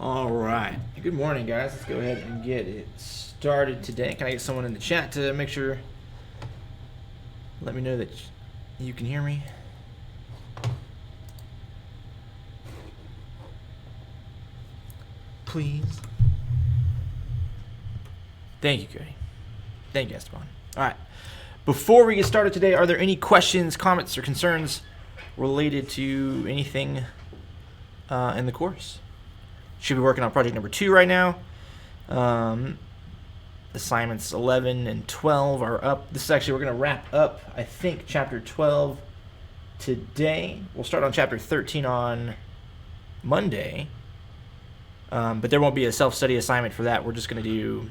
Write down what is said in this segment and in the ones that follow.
All right. Good morning, guys. Let's go ahead and get it started today. Can I get someone in the chat to make sure? Let me know that you can hear me. Please. Thank you, Cody. Thank you, Esteban. All right. Before we get started today, are there any questions, comments, or concerns related to anything in the course? Should be working on project number 2 right now. Assignments 11 and 12 are up. This is actually, we're going to wrap up, I think, chapter 12 today. We'll start on chapter 13 on Monday. But there won't be a self-study assignment for that. We're just going to do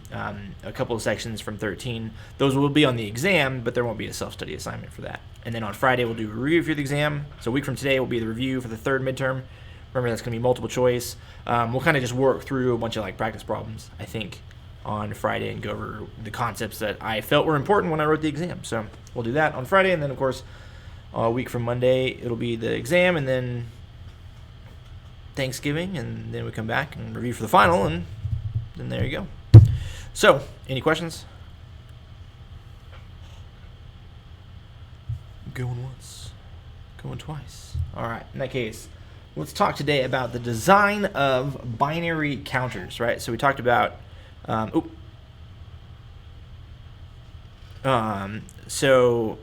a couple of sections from 13. Those will be on the exam, but there won't be a self-study assignment for that. And then on Friday, we'll do a review for the exam. So a week from today will be the review for the third midterm. Remember, that's going to be multiple choice. We'll kind of just work through a bunch of practice problems, I think, on Friday and go over the concepts that I felt were important when I wrote the exam. So we'll do that on Friday. And then, of course, a week from Monday, it'll be the exam, and then Thanksgiving, and then we come back and review for the final, and then there you go. So, any questions? Going once, going twice. All right, in that case, let's talk today about the design of binary counters, right? So we talked about, so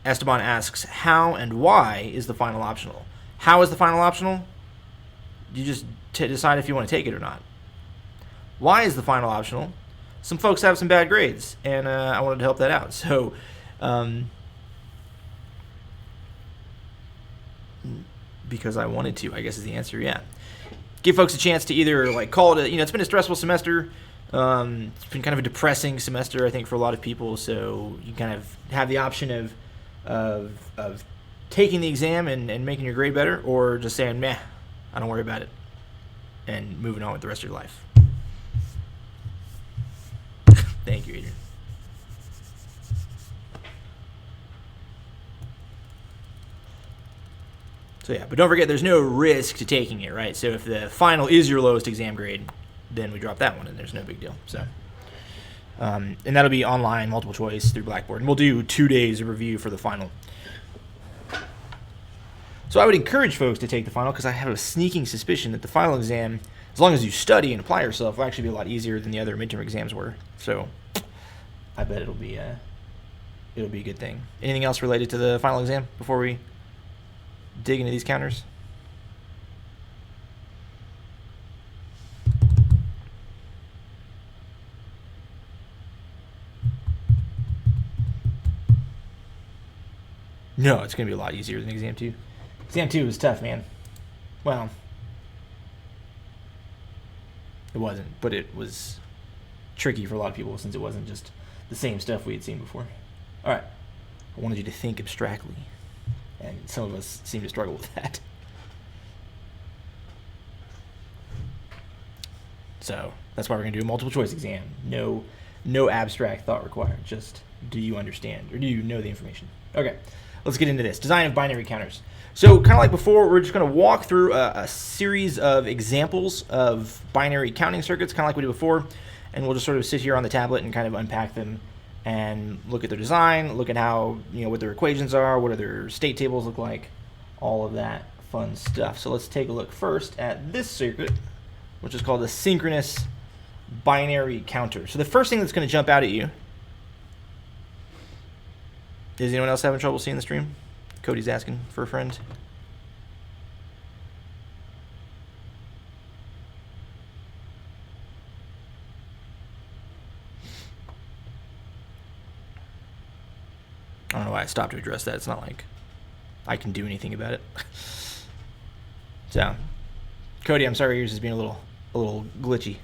Esteban asks, how and why is the final optional? How is the final optional? You just decide if you want to take it or not. Why is the final optional? Some folks have some bad grades, and I wanted to help that out. So, because I wanted to, I guess is the answer, yeah. Give folks a chance to either call it it's been a stressful semester. It's been kind of a depressing semester, I think, for a lot of people. So you kind of have the option of taking the exam and making your grade better, or just saying, meh, I don't worry about it, and moving on with the rest of your life. Thank you, Adrian. So yeah, but don't forget, there's no risk to taking it, right? So if the final is your lowest exam grade, then we drop that one, and there's no big deal. So, and that'll be online, multiple choice through Blackboard, and we'll do 2 days of review for the final. So I would encourage folks to take the final, because I have a sneaking suspicion that the final exam, as long as you study and apply yourself, will actually be a lot easier than the other midterm exams were. So I bet it'll be a good thing. Anything else related to the final exam before we dig into these counters? No, it's going to be a lot easier than exam 2. Exam 2 was tough, man. Well, it wasn't, but it was tricky for a lot of people since it wasn't just the same stuff we had seen before. All right. I wanted you to think abstractly, and some of us seem to struggle with that. So that's why we're going to do a multiple choice exam. No abstract thought required. Just, do you understand, or do you know the information? Okay. Let's get into this. Design of binary counters. So kind of like before, we're just going to walk through a series of examples of binary counting circuits, kind of like we did before, and we'll just sort of sit here on the tablet and kind of unpack them and look at their design, look at how, what their equations are, what do their state tables look like, all of that fun stuff. So let's take a look first at this circuit, which is called a synchronous binary counter. So the first thing that's going to jump out at you, is anyone else having trouble seeing the stream? Cody's asking for a friend. I don't know why I stopped to address that. It's not like I can do anything about it. So, Cody, I'm sorry yours is being a little glitchy.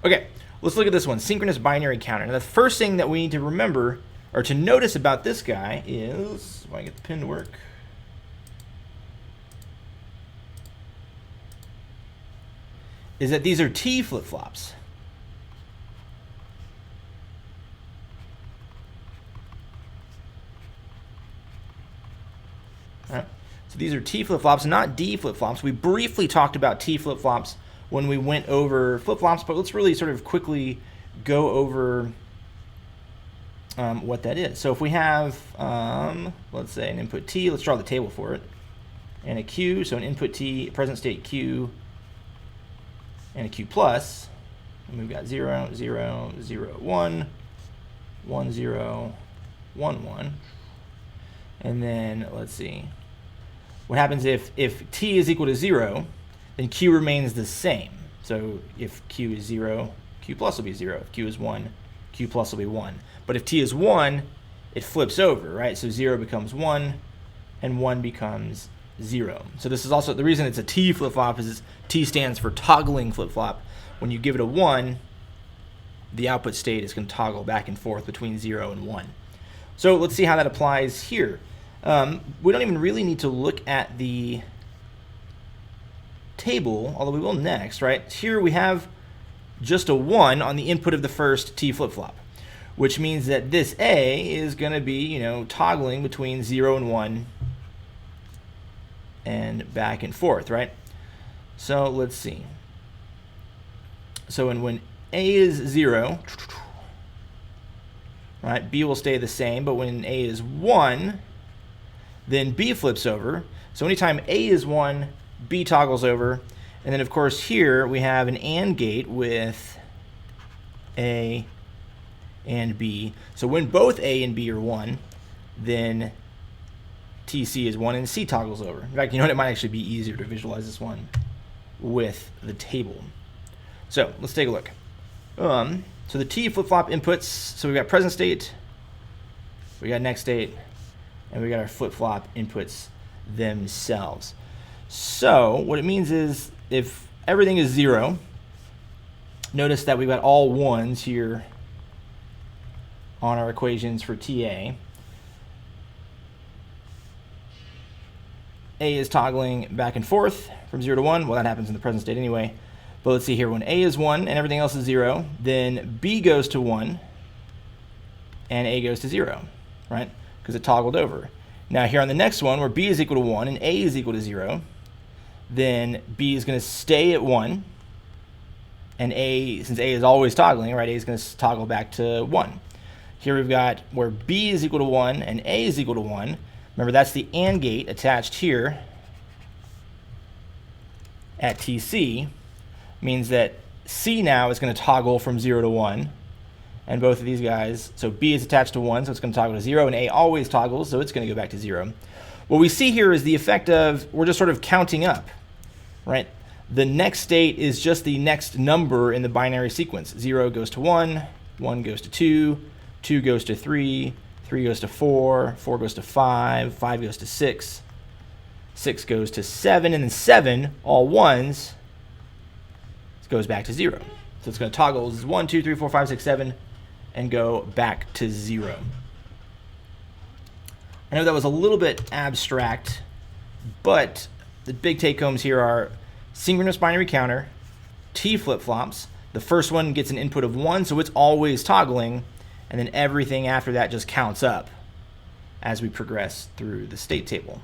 Okay, let's look at this one, synchronous binary counter. Now the first thing that we need to remember or to notice about this guy is, if I can get the pin to work, is that these are T flip-flops. All right. So these are T flip-flops, not D flip-flops. We briefly talked about T flip-flops when we went over flip-flops, but let's really sort of quickly go over what that is. So if we have, let's say, an input T, let's draw the table for it, and a Q, so an input T, present state Q, and a Q plus, and we've got 0, 0, 0, 1, 1, 0, 1, 1, and then let's see, what happens if T is equal to 0, then Q remains the same. So if Q is 0, Q plus will be 0. If Q is 1, Q plus will be 1. But if T is 1, it flips over, right? So 0 becomes 1, and 1 becomes 0. So this is also, the reason it's a T flip-flop is T stands for toggling flip-flop. When you give it a 1, the output state is going to toggle back and forth between 0 and 1. So let's see how that applies here. We don't even really need to look at the table, although we will next, right? Here we have just a 1 on the input of the first T flip-flop, which means that this A is going to be, toggling between 0 and 1 and back and forth, right? So let's see. So when A is 0, right, B will stay the same, but when A is 1, then B flips over. So anytime A is 1, B toggles over. And then, of course, here we have an AND gate with A and B. So when both A and B are 1, then TC is 1 and C toggles over. In fact, it might actually be easier to visualize this one with the table. So let's take a look. So the T flip-flop inputs, so we've got present state, we got next state, and we got our flip-flop inputs themselves. So what it means is if everything is 0, notice that we've got all 1s here on our equations for TA. A is toggling back and forth from 0 to 1. Well, that happens in the present state anyway. But let's see here. When A is 1 and everything else is 0, then B goes to 1 and A goes to 0, right? Because it toggled over. Now here on the next one, where B is equal to 1 and A is equal to 0, then B is going to stay at 1, and A, since A is always toggling, right, A is going to toggle back to 1. Here we've got where B is equal to 1 and A is equal to 1. Remember, that's the AND gate attached here at TC. Means that C now is going to toggle from 0 to 1. And both of these guys, so B is attached to 1, so it's going to toggle to 0, and A always toggles, so it's going to go back to 0. What we see here is the effect of, we're just sort of counting up, right? The next state is just the next number in the binary sequence. 0 goes to 1, 1 goes to 2, 2 goes to 3, 3 goes to 4, 4 goes to 5, 5 goes to 6, 6 goes to 7, and then 7, all 1s, goes back to 0. So it's going to toggle 1, 2, 3, 4, 5, 6, 7, and go back to 0. I know that was a little bit abstract, but the big take-homes here are synchronous binary counter, T flip-flops. The first one gets an input of 1, so it's always toggling, and then everything after that just counts up as we progress through the state table.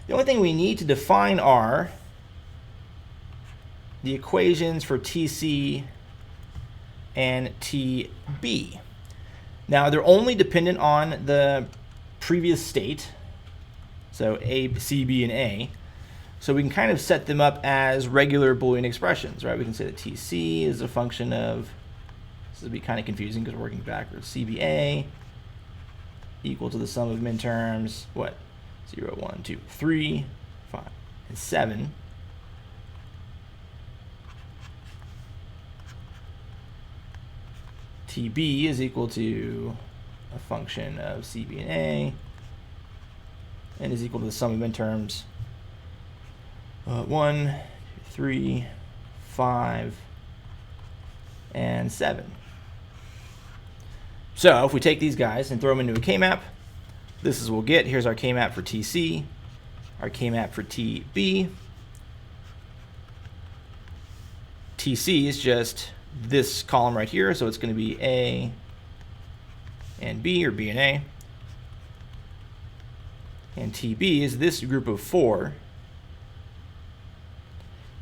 The only thing we need to define are the equations for TC and TB. Now, they're only dependent on the previous state, so A, C, B, and A. So we can kind of set them up as regular Boolean expressions, right? We can say that TC is a function of, this will be kind of confusing because we're working backwards, CBA equal to the sum of midterms, what? 0, 1, 2, 3, 5, and 7. TB is equal to a function of CB and A, and is equal to the sum of midterms 1, 3, 5, and 7. So if we take these guys and throw them into a K-map, this is what we'll get. Here's our K-map for TC, our K-map for TB. TC is just this column right here, so it's going to be A and B, or B and A. And TB is this group of 4.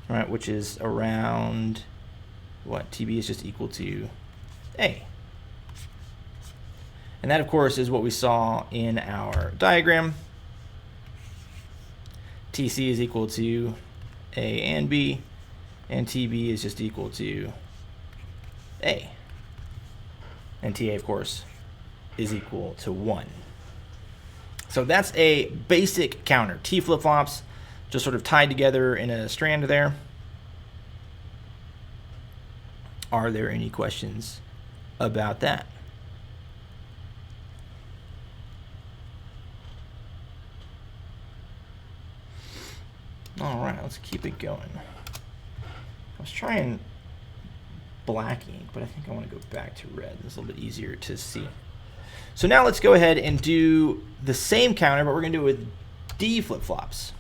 right, which is around what? TB is just equal to A. And that, of course, is what we saw in our diagram. TC is equal to A and B, and TB is just equal to A. And TA, of course, is equal to 1. So that's a basic counter. T flip-flops just sort of tied together in a strand there. Are there any questions about that? All right, let's keep it going. I was trying black ink, but I think I want to go back to red. It's a little bit easier to see. So now let's go ahead and do the same counter, but we're going to do it with D flip-flops.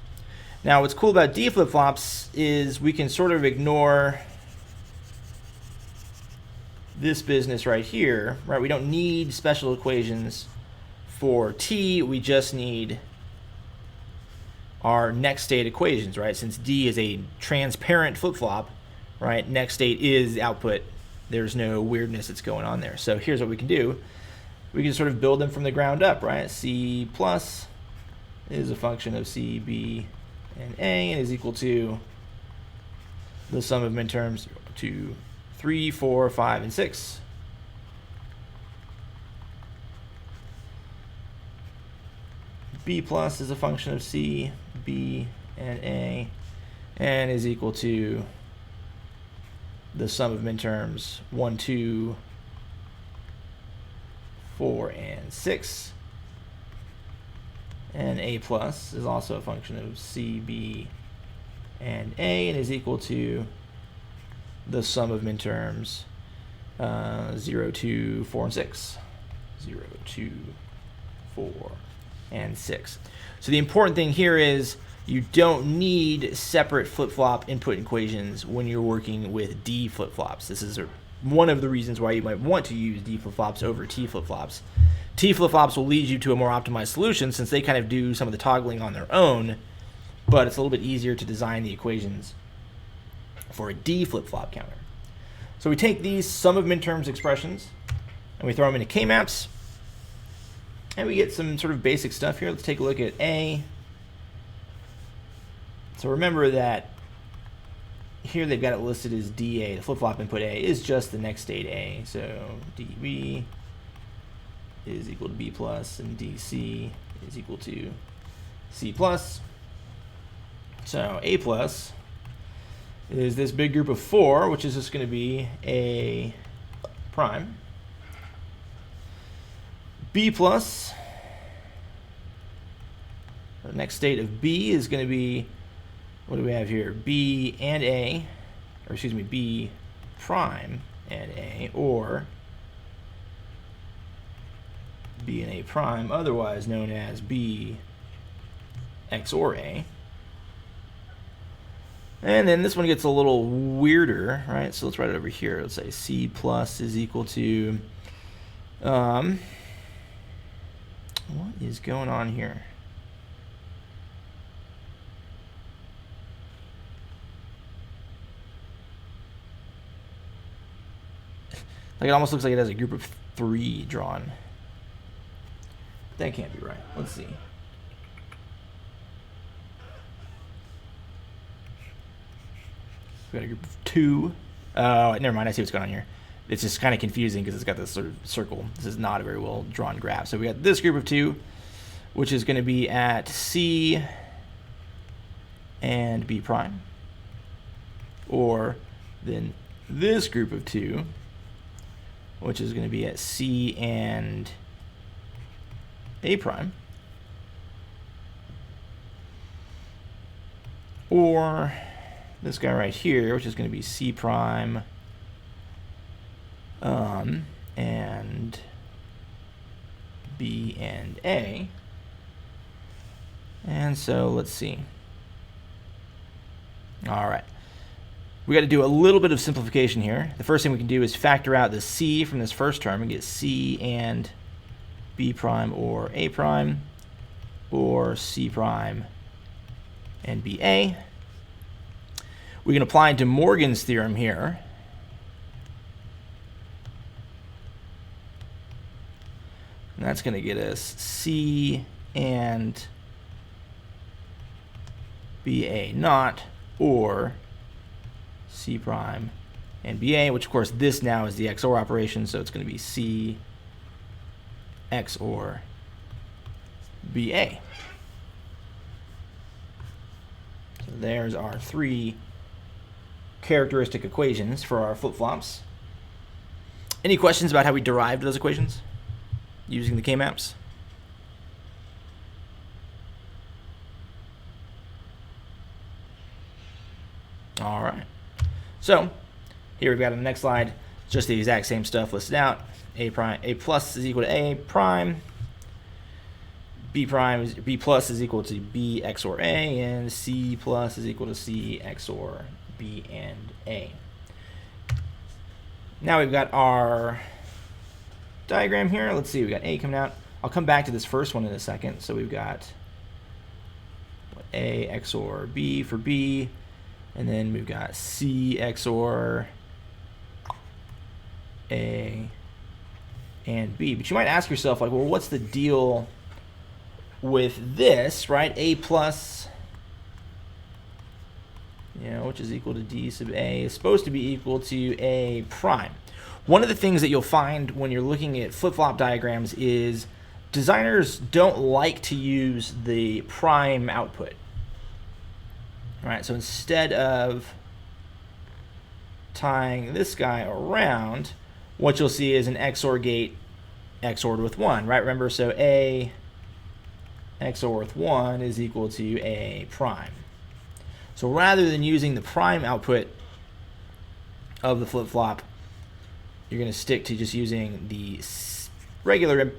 Now what's cool about D flip-flops is we can sort of ignore this business right here, right? We don't need special equations for T, we just need our next state equations, right? Since D is a transparent flip-flop, right, next state is output. There's no weirdness that's going on there. So here's what we can do. We can sort of build them from the ground up, right? C plus is a function of C, B, and A, and is equal to the sum of midterms 2, 3, 4, 5, and 6. B plus is a function of C, B, and A, and is equal to the sum of midterms 1, 2, 4, and 6. And A plus is also a function of C, B, and A, and is equal to the sum of midterms 0, 2, 4, and 6. 0, 2, 4, and 6. So the important thing here is you don't need separate flip-flop input equations when you're working with D flip-flops. This is one of the reasons why you might want to use D flip-flops over T flip-flops. T flip-flops will lead you to a more optimized solution since they kind of do some of the toggling on their own, but it's a little bit easier to design the equations for a D flip-flop counter. So we take these sum of midterms expressions and we throw them into K-maps, and we get some sort of basic stuff here. Let's take a look at A. So remember that here they've got it listed as DA. The flip-flop input A is just the next state A. So DB is equal to B plus, and DC is equal to C plus. So A plus is this big group of 4, which is just going to be A prime. B plus, the next state of B is going to be, what do we have here? B and A, or excuse me, B prime and A, or B and A prime, otherwise known as B XOR A. And then this one gets a little weirder, right? So let's write it over here. Let's say C plus is equal to, what is going on here? Like it almost looks like it has a group of 3 drawn. That can't be right. Let's see. We've got a group of 2. Oh, never mind. I see what's going on here. It's just kind of confusing because it's got this sort of circle. This is not a very well drawn graph. So we got this group of 2, which is going to be at C and B prime. Or then this group of 2, which is going to be at C and A prime. Or this guy right here, which is going to be C prime and B and A. And so let's see. All right. We got to do a little bit of simplification here. The first thing we can do is factor out the C from this first term and get C and B prime or A prime, or C prime and BA. We can apply De Morgan's theorem here. And that's going to get us C and BA naught, or C prime and BA, which of course this now is the XOR operation, so it's going to be C XOR BA. So there's our three characteristic equations for our flip-flops. Any questions about how we derived those equations using the K-maps? All right. So here we've got on the next slide just the exact same stuff listed out. A plus is equal to A prime. B plus is equal to B XOR A, and C plus is equal to C XOR B and A. Now we've got our diagram here. Let's see, we've got A coming out. I'll come back to this first one in a second. So we've got A XOR B for B, and then we've got C XOR A and B. But you might ask yourself, like, well, what's the deal with this, right? A plus, which is equal to D sub A, is supposed to be equal to A prime. One of the things that you'll find when you're looking at flip-flop diagrams is designers don't like to use the prime output. All right, so instead of tying this guy around, what you'll see is an XOR gate XORed with 1, right? Remember, so A XOR with 1 is equal to A prime. So rather than using the prime output of the flip-flop, you're going to stick to just using the regular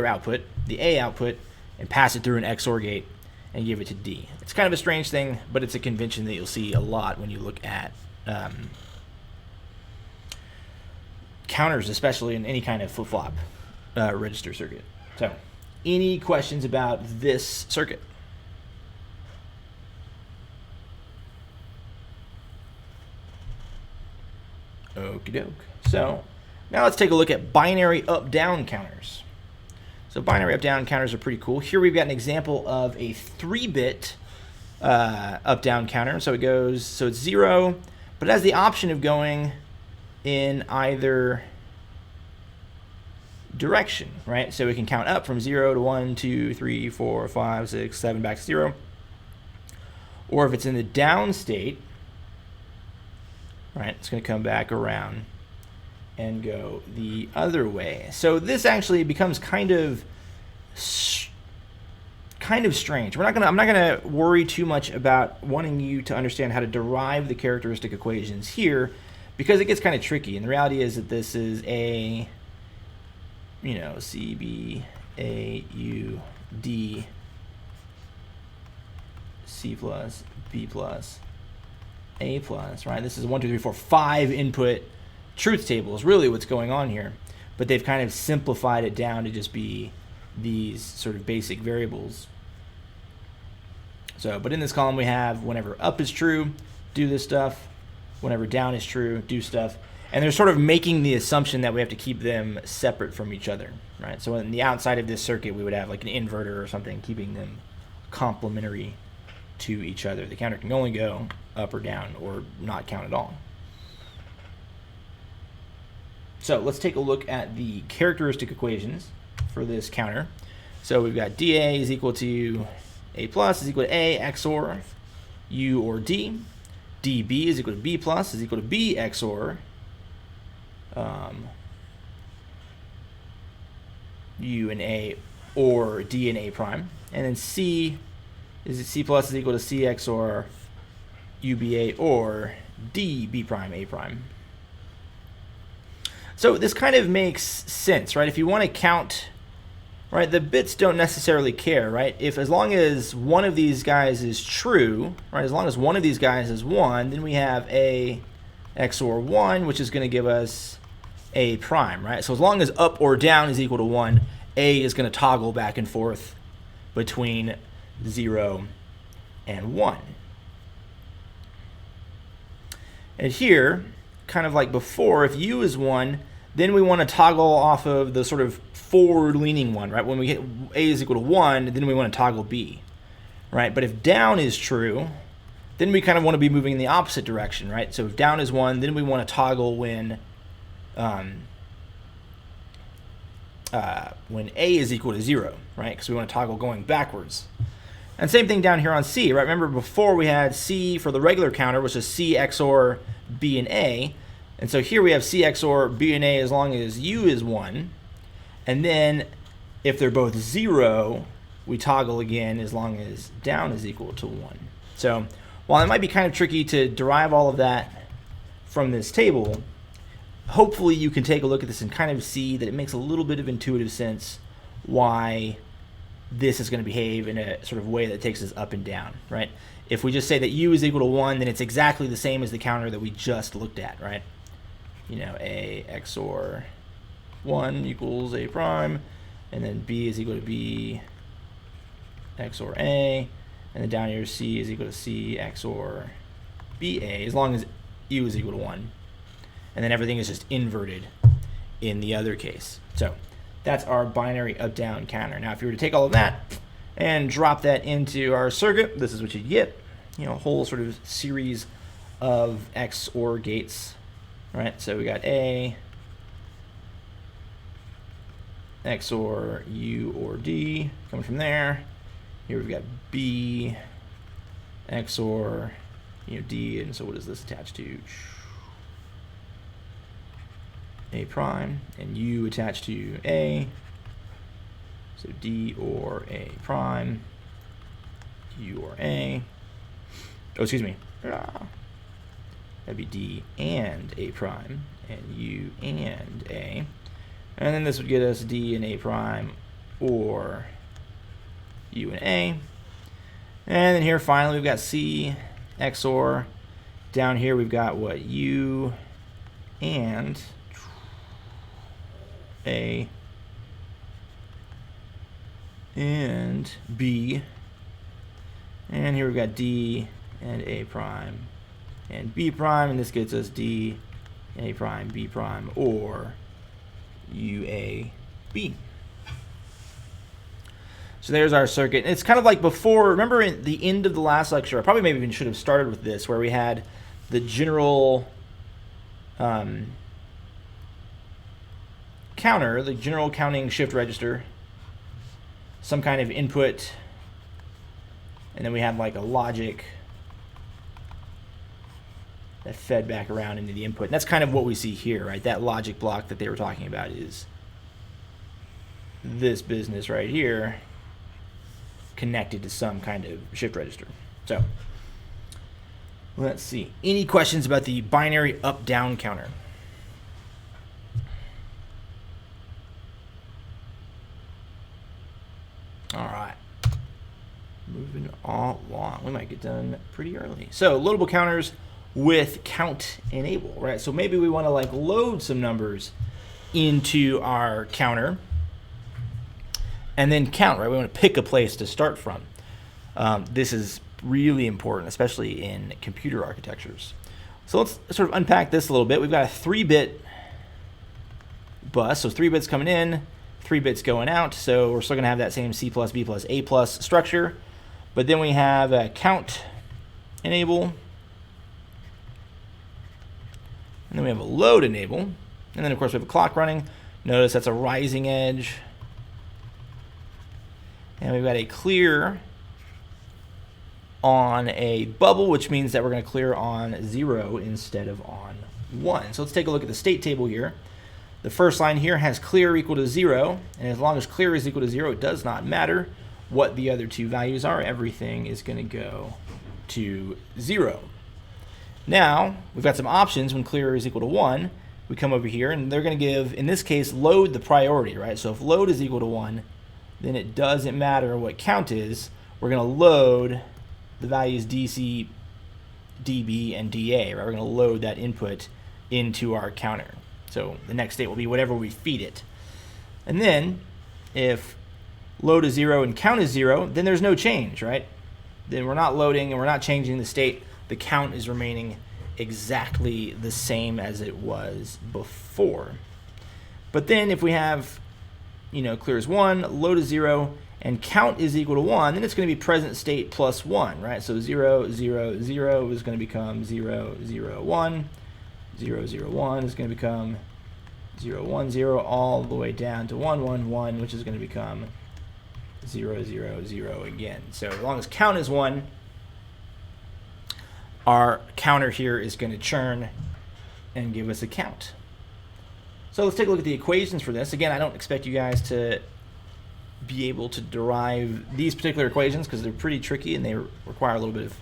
output, the A output, and pass it through an XOR gate and give it to D. It's kind of a strange thing, but it's a convention that you'll see a lot when you look at counters, especially in any kind of flip-flop register circuit. So, any questions about this circuit? Okie doke. So, now let's take a look at binary up-down counters. So binary up-down counters are pretty cool. Here we've got an example of a 3-bit up-down counter. So it's 0, but it has the option of going in either direction, right? So we can count up from 0 to 1, 2, 3, 4, 5, 6, 7, back to 0. Or if it's in the down state, right, it's going to come back around and go the other way. So this actually becomes kind of strange. I'm not gonna worry too much about wanting you to understand how to derive the characteristic equations here, because it gets kind of tricky. And the reality is that this is A, C, B, A, U, D, C plus, B plus, A plus, right? This is 1, 2, 3, 4, 5 input truth table is really what's going on here, but they've kind of simplified it down to just be these sort of basic variables. So, but in this column we have whenever up is true, do this stuff, whenever down is true, do stuff, and they're sort of making the assumption that we have to keep them separate from each other, right? So in the outside of this circuit we would have like an inverter or something keeping them complementary to each other. The counter can only go up or down or not count at all. So let's take a look at the characteristic equations for this counter. So we've got dA is equal to A plus is equal to A XOR U or D. dB is equal to B plus is equal to B XOR U and A or D and A prime. And then C plus is equal to C XOR UBA or D B prime A prime. So this kind of makes sense, right? If you want to count, right, the bits don't necessarily care, right? As long as one of these guys is true, right, as long as one of these guys is 1, then we have A XOR 1, which is going to give us A prime, right? So as long as up or down is equal to 1, A is going to toggle back and forth between 0 and 1. And here, kind of like before, if U is 1, then we want to toggle off of the sort of forward-leaning one, right? When we hit A is equal to 1, then we want to toggle B, right? But if down is true, then we kind of want to be moving in the opposite direction, right? So if down is 1, then we want to toggle when A is equal to 0, right? Because we want to toggle going backwards. And same thing down here on C, right? Remember before we had C for the regular counter, which is C XOR B and A. And so here we have C XOR B and A as long as U is 1. And then if they're both 0, we toggle again as long as down is equal to 1. So while it might be kind of tricky to derive all of that from this table, hopefully you can take a look at this and kind of see that it makes a little bit of intuitive sense why this is going to behave in a sort of way that takes us up and down, right? If we just say that U is equal to 1, then it's exactly the same as the counter that we just looked at, right? You know, A XOR 1 equals A prime, and then B is equal to B XOR A, and then down here C is equal to C XOR BA, as long as U is equal to 1. And then everything is just inverted in the other case. So that's our binary up-down counter. Now, if you were to take all of that and drop that into our circuit, this is what you'd get. You know, a whole sort of series of XOR gates, right? So we got A XOR U or D coming from there. Here we've got B XOR D, and so what is this attached to? A prime, and U attached to A, so D or A prime, U or A. Oh, excuse me. That'd be D and A prime, and U and A. And then this would get us D and A prime, or U and A. And then here finally we've got C XOR. Down here we've got what? U and A and B. And here we've got D and A prime and B prime, and this gets us D, A prime, B prime, or UAB. So there's our circuit. It's kind of like before, remember in the end of the last lecture, I probably maybe even should have started with this, where we had the general counter, the general counting shift register, some kind of input, and then we had like a logic that fed back around into the input. And that's kind of what we see here, right? That logic block that they were talking about is this business right here connected to some kind of shift register. So let's see. Any questions about the binary up-down counter? All right. Moving along. We might get done pretty early. So loadable counters with count enable, right? So maybe we want to like load some numbers into our counter and then count, right? We want to pick a place to start from. This is really important, especially in computer architectures. So let's sort of unpack this a little bit. We've got a 3-bit bus, so 3 bits coming in, 3 bits going out. So we're still going to have that same C plus B plus A plus structure. But then we have a count enable. And then we have a load enable. And then, of course, we have a clock running. Notice that's a rising edge. And we've got a clear on a bubble, which means that we're going to clear on 0 instead of on 1. So let's take a look at the state table here. The first line here has clear equal to 0. And as long as clear is equal to 0, it does not matter what the other two values are. Everything is going to go to 0. Now, we've got some options when clear is equal to 1. We come over here, and they're going to give, in this case, load the priority, right? So if load is equal to 1, then it doesn't matter what count is. We're going to load the values DC, DB, and DA, right? We're going to load that input into our counter. So the next state will be whatever we feed it. And then, if load is 0 and count is 0, then there's no change, right? Then we're not loading and we're not changing the state. The count is remaining exactly the same as it was before. But then if we have, clear is 1, load is 0, and count is equal to 1, then it's going to be present state plus 1, right? So 0, 0, 0 is going to become 0, 0, 1. 0, 0, 1 is going to become 0, 1, 0, all the way down to 1, 1, 1, which is going to become 0, 0, 0 again. So as long as count is 1, our counter here is going to churn and give us a count. So let's take a look at the equations for this. Again, I don't expect you guys to be able to derive these particular equations because they're pretty tricky and they require a little bit of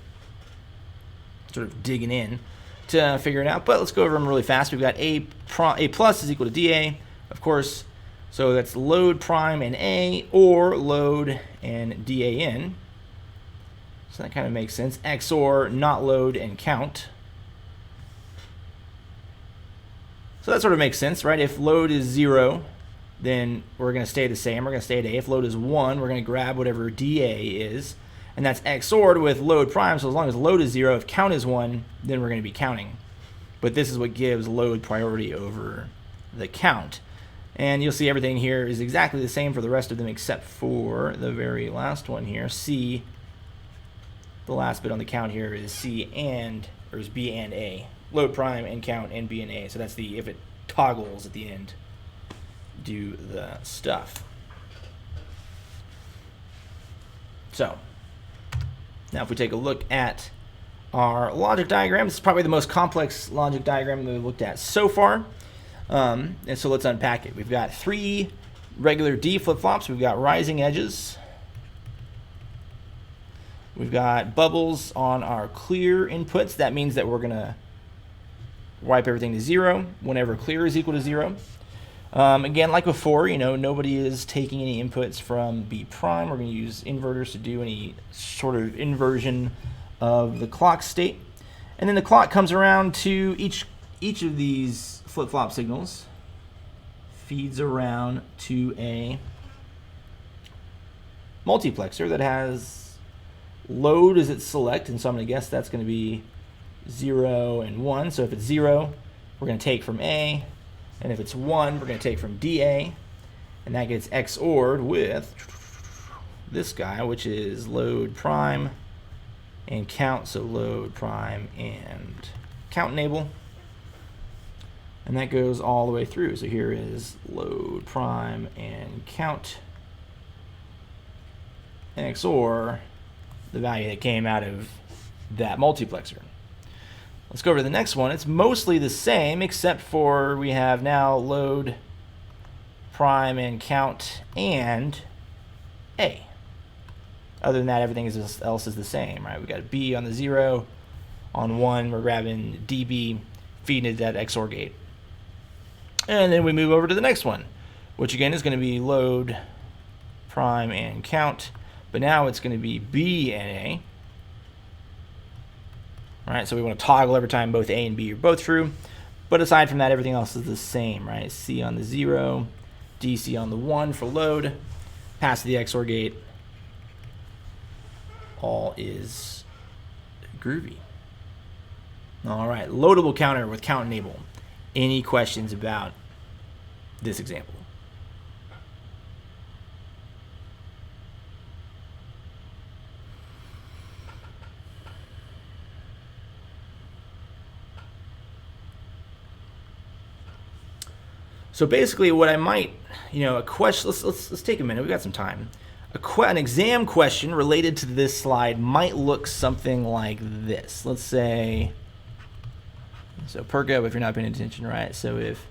sort of digging in to figure it out. But let's go over them really fast. We've got A plus is equal to dA, of course. So that's load prime and A, or load and DAN. So that kind of makes sense. XOR not load and count. So that sort of makes sense, right? If load is 0, then we're going to stay the same. We're going to stay at A. If load is 1, we're going to grab whatever DA is. And that's XORed with load prime. So as long as load is 0, if count is 1, then we're going to be counting. But this is what gives load priority over the count. And you'll see everything here is exactly the same for the rest of them except for the very last one here. C, the last bit on the count here is C and, or is B and A. Load prime and count and B and A. So that's the, if it toggles at the end, do the stuff. So now if we take a look at our logic diagram, this is probably the most complex logic diagram that we've looked at so far. And so let's unpack it. We've got 3 regular D flip-flops. We've got rising edges. We've got bubbles on our clear inputs. That means that we're going to wipe everything to 0 whenever clear is equal to 0. Again, like before, nobody is taking any inputs from B prime. We're going to use inverters to do any sort of inversion of the clock state. And then the clock comes around to each of these flip-flop signals, feeds around to a multiplexer that has load as its select, and so I'm going to guess that's going to be 0 and 1. So if it's 0, we're going to take from A, and if it's 1, we're going to take from DA, and that gets XORed with this guy, which is load prime and count, so load prime and count enable. And that goes all the way through. So here is load prime and count and XOR the value that came out of that multiplexer. Let's go over to the next one. It's mostly the same except for we have now load prime and count and A. Other than that, everything else is the same, right? We got B on the 0. On 1, we're grabbing DB, feeding it that XOR gate. And then we move over to the next one, which again is going to be load prime and count, but now it's going to be B and A. All right, so we want to toggle every time both A and B are both true. But aside from that, everything else is the same, right? C on the 0, DC on the 1 for load, pass the XOR gate. All is groovy. All right, loadable counter with count enable. Any questions about this example? So basically what I might, a question, let's take a minute, we've got some time. An exam question related to this slide might look something like this. Let's say, so perk up if you're not paying attention, right? So if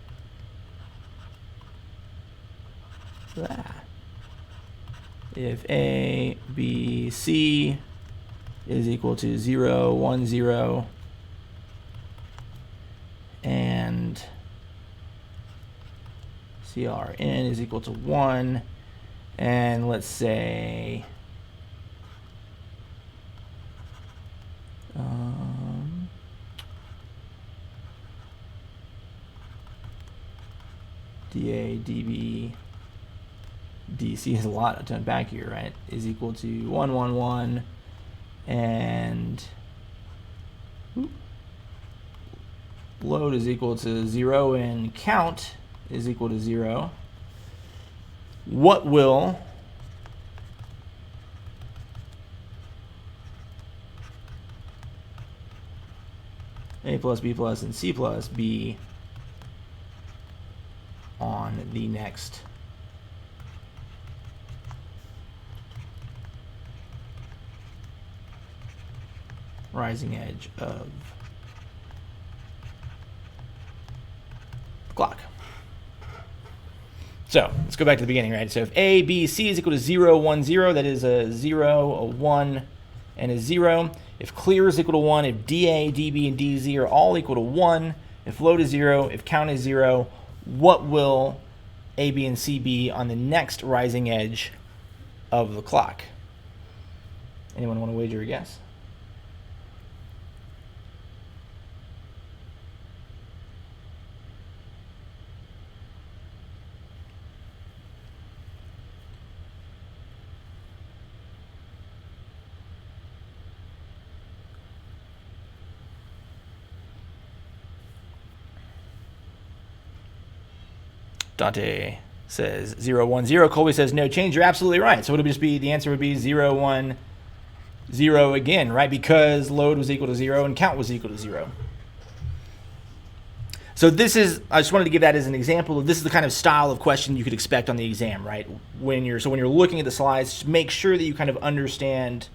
A, B, C is equal to 0, 1, 0, and CRN is equal to 1, and let's say DA, DB, DC is a lot to unpack here, right? Is equal to 1, 1, 1, and load is equal to 0 and count is equal to 0, what will A plus, B plus, and C plus be on the next rising edge of the clock? So let's go back to the beginning, right? So if A, B, C is equal to 0, 1, 0, that is a 0, a 1, and a 0. If clear is equal to 1, if DA, DB, and DZ are all equal to 1, if load is 0, if count is 0, what will A, B, and C be on the next rising edge of the clock? Anyone want to wager a guess? Dante says 0, 1, 0. Colby says no change. You're absolutely right. So it would just be, the answer would be 0, 1, 0 again, right? Because load was equal to 0 and count was equal to 0. So this is, I just wanted to give that as an example of, this is the kind of style of question you could expect on the exam, right? When you're looking at the slides, just make sure that you kind of understand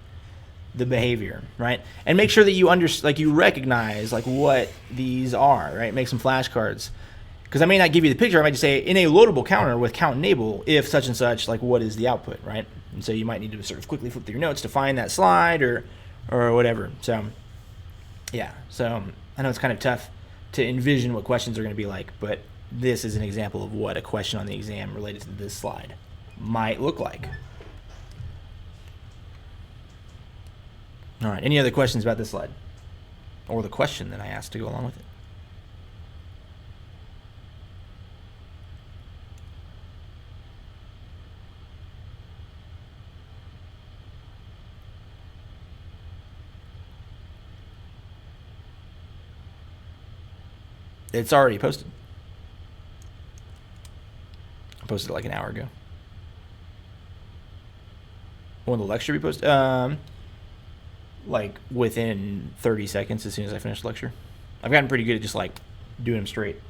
the behavior, right? And make sure that you you recognize like what these are, right? Make some flashcards. Because I may not give you the picture, I might just say, in a loadable counter with count enable, if such and such, like what is the output, right? And so you might need to sort of quickly flip through your notes to find that slide or whatever. So yeah, so I know it's kind of tough to envision what questions are going to be like, but this is an example of what a question on the exam related to this slide might look like. All right, any other questions about this slide? Or the question that I asked to go along with it? It's already posted. I posted it like an hour ago. When will the lecture be posted? Like within 30 seconds as soon as I finish the lecture. I've gotten pretty good at just like doing them straight.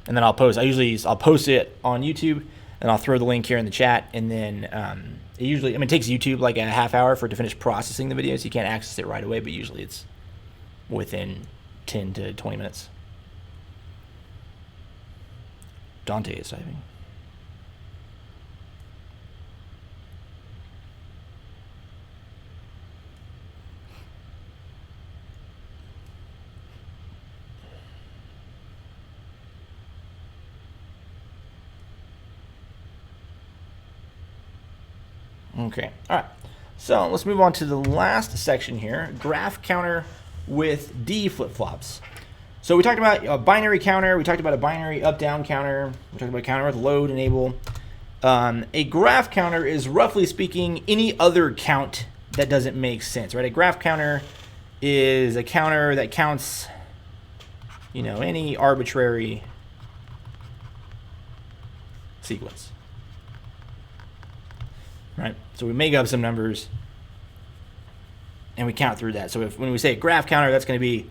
And then I'll post it on YouTube, and I'll throw the link here in the chat, and then it takes YouTube like a half hour for it to finish processing the video, so you can't access it right away, but usually it's within 10 to 20 minutes. Dante is typing. Okay, all right. So let's move on to the last section here, graph counter with D flip-flops. So we talked about a binary counter, we talked about a binary up-down counter, we talked about a counter with load, enable. A graph counter is, roughly speaking, any other count that doesn't make sense, right? A graph counter is a counter that counts, any arbitrary sequence, right? So we make up some numbers and we count through that. So when we say graph counter, that's going to be,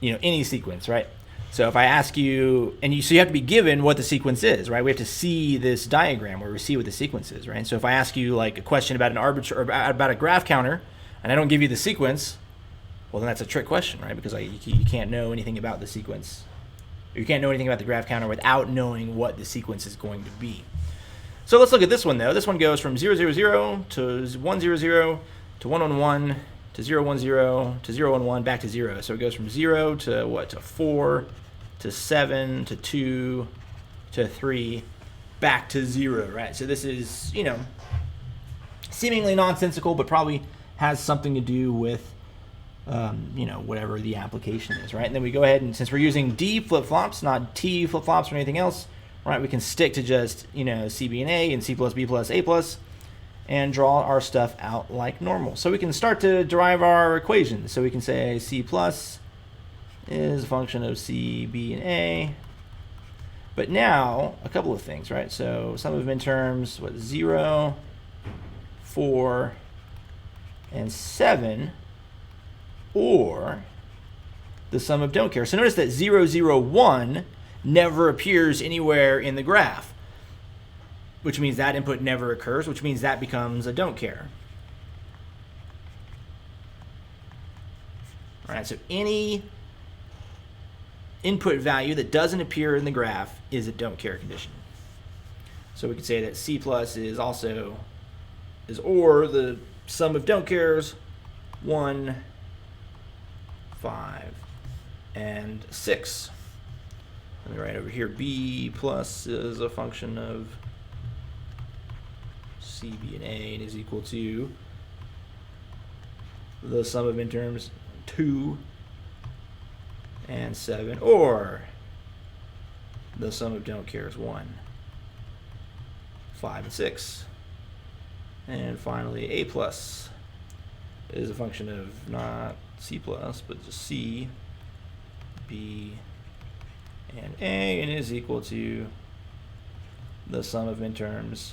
any sequence, right? So if I ask you, so you have to be given what the sequence is, right? We have to see this diagram where we see what the sequence is, right? So if I ask you like a question about about a graph counter, and I don't give you the sequence, well, then that's a trick question, right? Because you can't know anything about the sequence. You can't know anything about the graph counter without knowing what the sequence is going to be. So let's look at this one, though. This one goes from 0, 0, 0 to 1, 0, 0 to 1, 1, 1 to 0, 1, 0 to 0, 1, 1 back to 0. So it goes from 0 to what? To 4 to 7 to 2 to 3 back to 0, right? So this is, seemingly nonsensical, but probably has something to do with, whatever the application is, right? And then we go ahead and, since we're using D flip-flops, not T flip-flops or anything else, right, we can stick to just, C, B, and A, and C plus, B plus, A plus. and draw our stuff out like normal. So we can start to derive our equations. So we can say C plus is a function of C, B, and A. But now, a couple of things, right? So sum of midterms, what, 0, 4, and 7, or the sum of don't care. So notice that 0, 0, 1 never appears anywhere in the graph, which means that input never occurs, which means that becomes a don't care. All right, so any input value that doesn't appear in the graph is a don't care condition. So we could say that C plus is also, or the sum of don't cares 1, 5, and 6. Let me write over here, B plus is a function of C, B, and A, and is equal to the sum of midterms 2 and 7, or the sum of don't care is 1, 5, and 6. And finally, A plus is a function of not C plus, but just C, B, and A, and is equal to the sum of midterms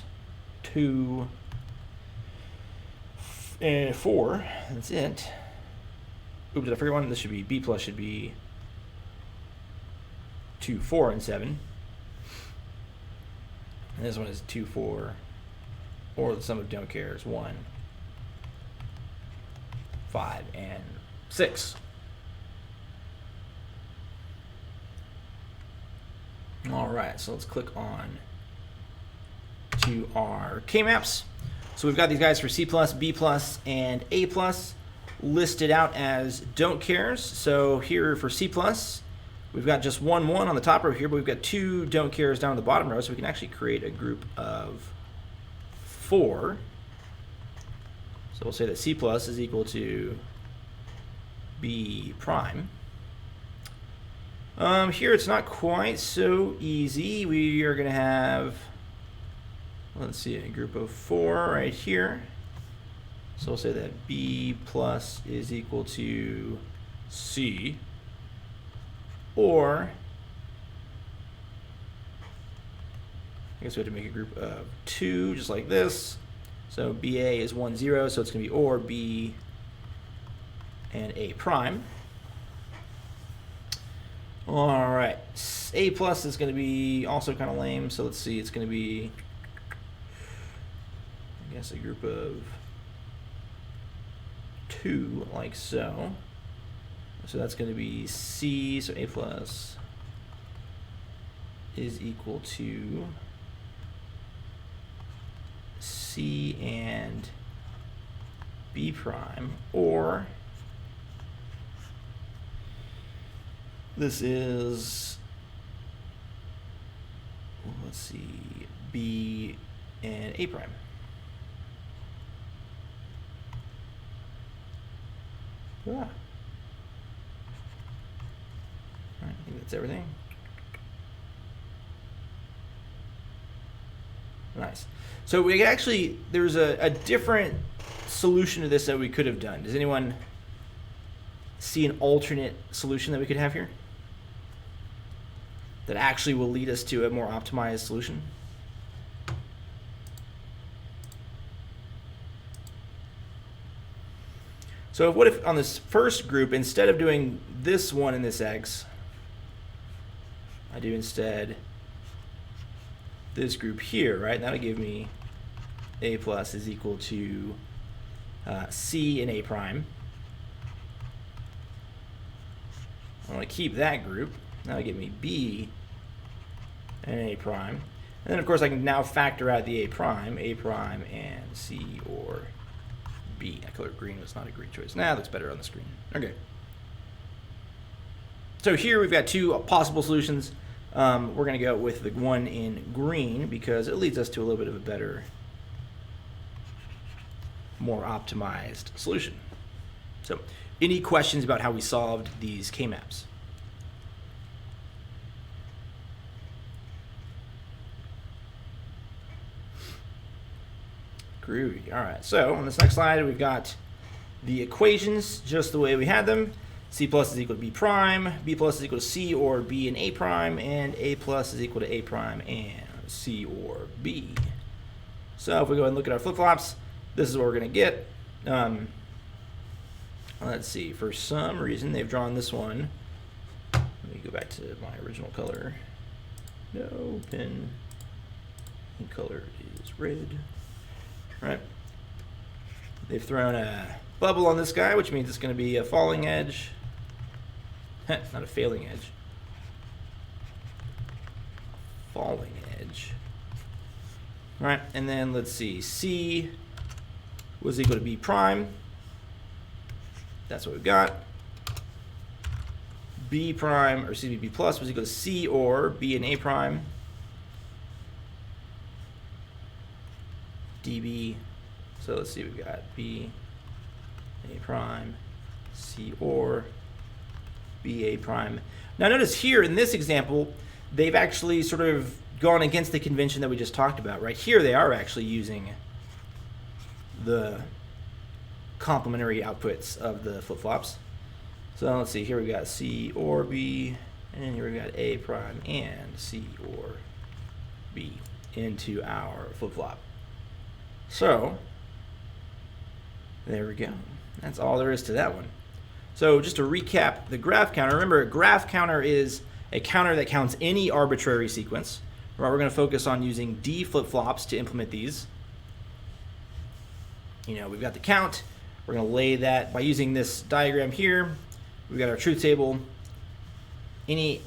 2 and 4. That's it. Oops, did I forget one? This should be B plus should be 2, 4, and 7. And this one is 2, 4, or the sum of don't care is 1, 5, and 6. All right, so let's click on to our K-maps. So we've got these guys for C plus, B plus, and A plus listed out as don't cares. So here for C plus, we've got just 1, 1 on the top row here, but we've got 2 don't cares down the bottom row, so we can actually create a group of 4. So we'll say that C plus is equal to B prime. Here it's not quite so easy. We are going to have, let's see, a group of 4 right here. So we'll say that B plus is equal to C, or I guess we have to make a group of 2 just like this. So BA is 1, 0, so it's going to be or B and A prime. All right, A plus is going to be also kind of lame, so let's see, it's going to be, I guess, a group of 2 like so. So that's going to be C, so A plus is equal to C and B prime, or this is, let's see, B and A prime. Yeah. All right, I think that's everything. Nice. So we actually, there's a different solution to this that we could have done. Does anyone see an alternate solution that we could have here that actually will lead us to a more optimized solution? So what if on this first group, instead of doing this one and this X, I do instead this group here, right? That'll give me A plus is equal to C and A prime. I want to keep that group. That'll give me B and A prime. And then of course I can now factor out the A prime and C or B. I color green was not a great choice. Nah, it looks better on the screen. Okay. So here we've got 2 possible solutions. We're going to go with the one in green because it leads us to a little bit of a better, more optimized solution. So any questions about how we solved these K-maps? Groovy. All right, so on this next slide, we've got the equations just the way we had them. C plus is equal to B prime, B plus is equal to C or B and A prime, and A plus is equal to A prime and C or B. So if we go ahead and look at our flip-flops, this is what we're going to get. Let's see, for some reason they've drawn this one. Let me go back to my original color. No, pen color is red. All right. They've thrown a bubble on this guy, which means it's going to be a falling edge. Not a failing edge. Falling edge. All right, and then let's see. C was equal to B prime. That's what we've got. B prime, or excuse me, B plus was equal to C or B and A prime. DB. So let's see, we've got B, A prime, C or B, A prime. Now notice here in this example, they've actually sort of gone against the convention that we just talked about. Right here, they are actually using the complementary outputs of the flip-flops. So let's see, here we got C or B, and here we got A prime and C or B into our flip-flop. So there we go. That's all there is to that one. So just to recap the graph counter, remember a graph counter is a counter that counts any arbitrary sequence. Right, we're going to focus on using D flip-flops to implement these. You know, we've got the count. We're going to lay that by using this diagram here. We've got our truth table. Any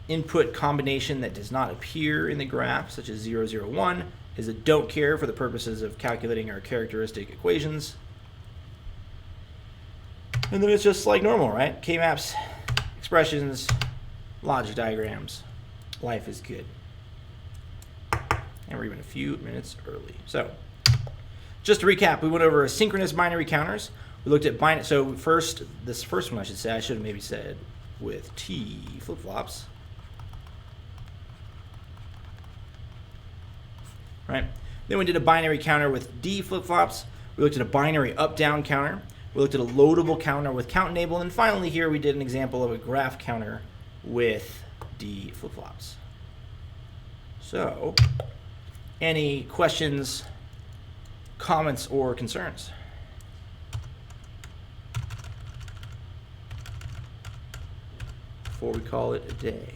input combination that does not appear in the graph, such as 0, 0, 1, is a don't care for the purposes of calculating our characteristic equations. And then it's just like normal, right? K-maps, expressions, logic diagrams. Life is good. And we're even a few minutes early. So, just to recap, we went over synchronous binary counters. We looked at binary. So first, this first one I should say, I should have maybe said with T flip-flops. Right? Then we did a binary counter with D flip-flops. We looked at a binary up-down counter. We looked at a loadable counter with count enable. And finally here we did an example of a graph counter with D flip-flops. So, any questions, comments, or concerns? Before we call it a day.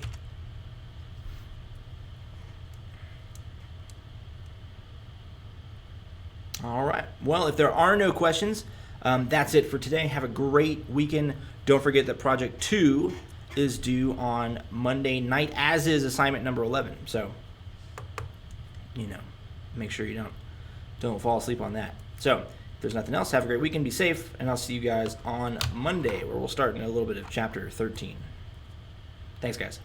All right. Well, if there are no questions, that's it for today. Have a great weekend. Don't forget that Project 2 is due on Monday night, as is assignment number 11. So, you know, make sure you don't fall asleep on that. So, if there's nothing else, have a great weekend. Be safe, and I'll see you guys on Monday, where we'll start in a little bit of Chapter 13. Thanks, guys.